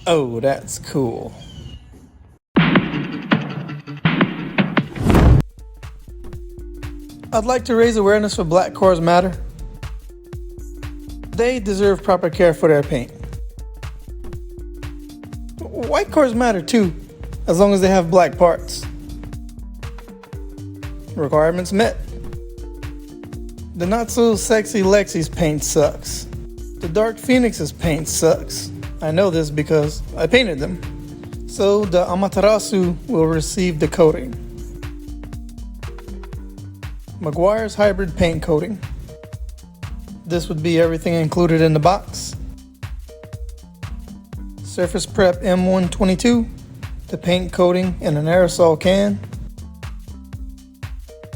Oh, that's cool. I'd like to raise awareness for Black Cars Matter. They deserve proper care for their paint. White cars matter too, as long as they have black parts. Requirements met. The not so sexy Lexi's paint sucks. The Dark Phoenix's paint sucks. I know this because I painted them. So the Amaterasu will receive the coating. Meguiar's hybrid paint coating. This would be everything included in the box. Surface Prep M122, the paint coating in an aerosol can,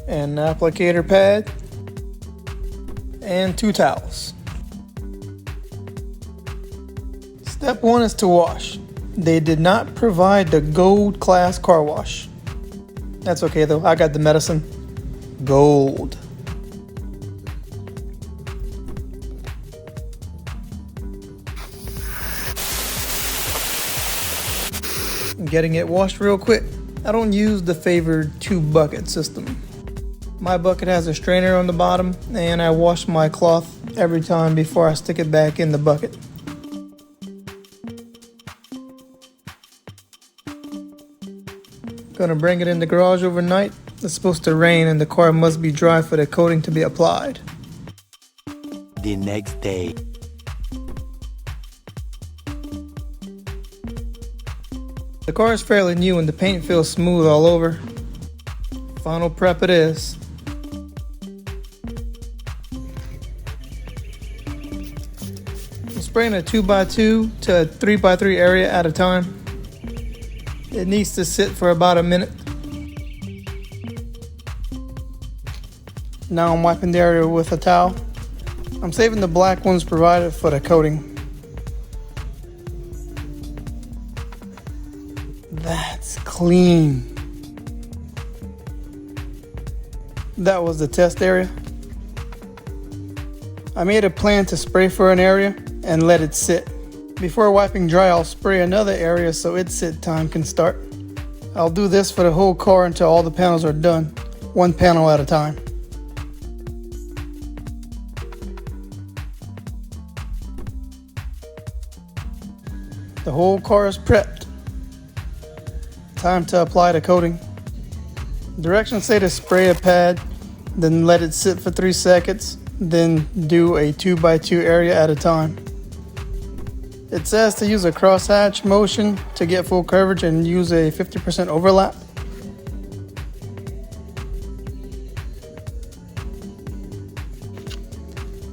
an applicator pad, and 2 towels. Step 1 is to wash. They did not provide the gold class car wash. That's okay though, I got the medicine. Gold. Getting it washed real quick. I don't use the favored 2-bucket system. My bucket has a strainer on the bottom, and I wash my cloth every time before I stick it back in the bucket. Gonna bring it in the garage overnight. It's supposed to rain and the car must be dry for the coating to be applied. The next day. The car is fairly new and the paint feels smooth all over. Final prep it is. I'm spraying a 2x2 to a 3x3 area at a time. It needs to sit for about a minute. Now I'm wiping the area with a towel. I'm saving the black ones provided for the coating. That's clean. That was the test area. I made a plan to spray for an area and let it sit. Before wiping dry, I'll spray another area so its sit time can start. I'll do this for the whole car until all the panels are done, 1 panel at a time. The whole car is prepped. Time to apply the coating. Directions say to spray a pad, then let it sit for 3 seconds, then do a 2x2 area at a time. It says to use a crosshatch motion to get full coverage and use a 50% overlap.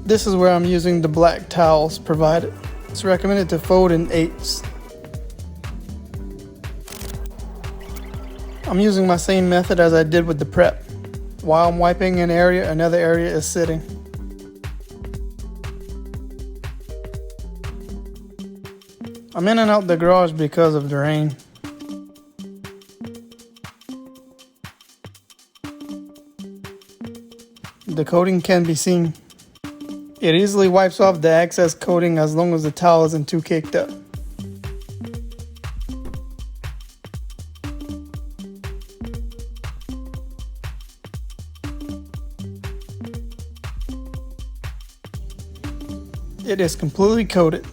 This is where I'm using the black towels provided. It's recommended to fold in 8s. I'm using my same method as I did with the prep. While I'm wiping an area, another area is sitting. I'm in and out the garage because of the rain. The coating can be seen. It easily wipes off the excess coating as long as the towel isn't too caked up. It is completely coated.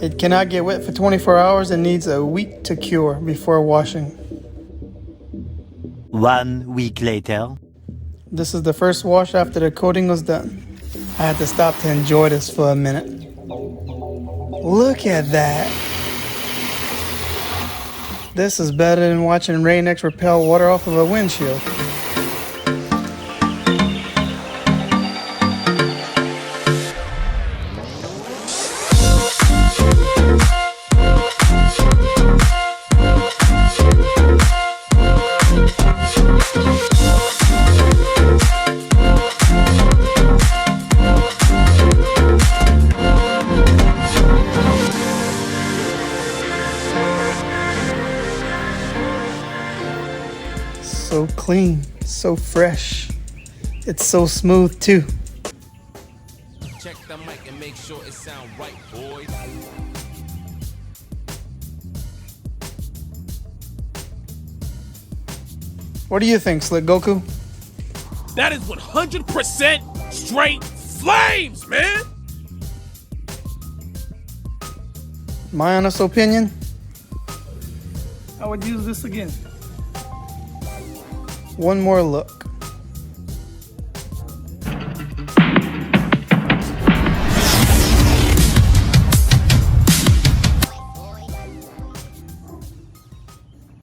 It cannot get wet for 24 hours and needs a week to cure before washing. 1 week later. This is the first wash after the coating was done. I had to stop to enjoy this for a minute. Look at that. This is better than watching Rain-X repel water off of a windshield. so clean, so fresh. It's so smooth too. Check the mic and make sure it sound right, boys. What do you think, Slick Goku? That is 100% straight flames, man. My honest opinion, I would use this again. One more look.